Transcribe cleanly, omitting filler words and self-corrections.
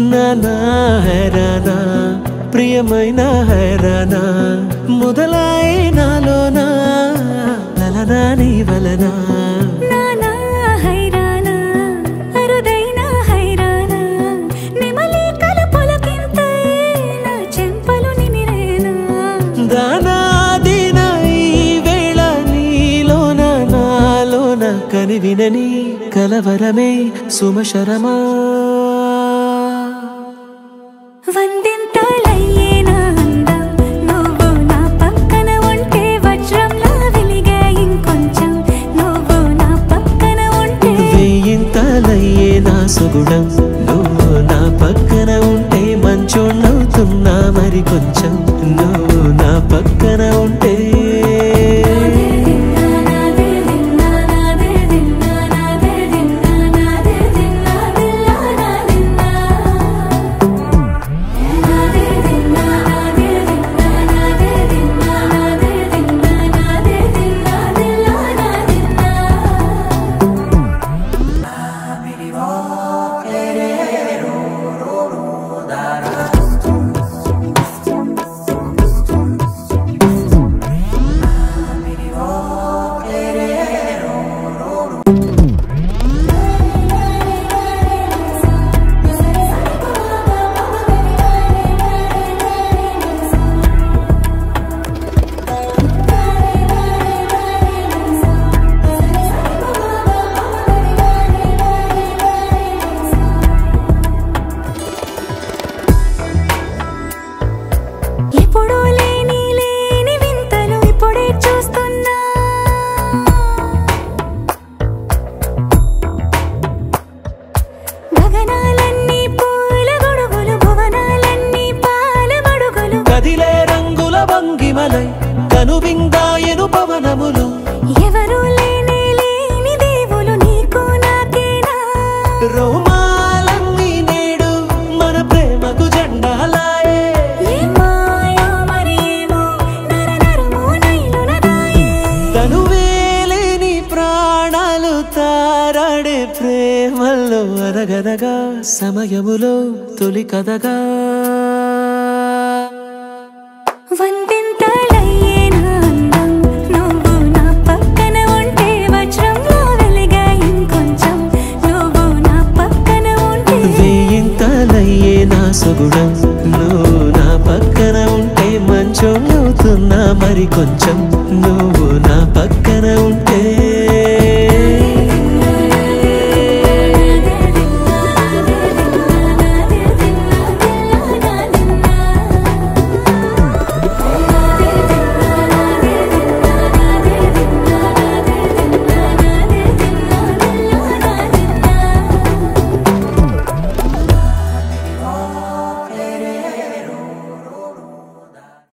నానా హైరానా ప్రియమైన హైరానా మొదలై నాలోనా లలనా నీ వలనా నానా హైరానా అరుదైన హైరానా నిమలి కలపులకింతై నా చెంపలు నిమిరేనా దానా దినా ఈ వేళ నీలోన నాలోన కనివినని కలవరమే సుమశరమా వందింతలయ్యే నా అందం నువ్వు నా పక్కన ఉంటే వజ్రంలా వెలిగే ఇంకొంచెం నువ్వు నా పక్కన ఉంటే వేయింతలయ్యే నా సుగుణం నువ్వు నా పక్కన ఉంటే మంచోణ్ణవుతున్నా మరి కొంచెం నువ్వు నా పక్కన ఉంటే కనువిందాయను పవనములు ఎవరు లేని లేని దేవులు నీకు నాకేనా రోమాలన్నీ నేడు మన ప్రేమకు జెండాలాయే ఏ మాయో మరేమో నరనరమో నైలునదాయే తనువేలేని ప్రాణాలు తారాడే ప్రేమల్లో అరగనగా సమయములో తొలి కథగా వందింతలయ్యే నా అందం నువ్వు నా పక్కన ఉంటే వజ్రంలా వెలిగే ఇంకొంచెం నువ్వు నా పక్కన ఉంటే వేయింతలయ్యే నా సుగుణం నువ్వు నా పక్కన ఉంటే మంచోణ్ణవుతున్నా మరి కొంచెం నువ్వు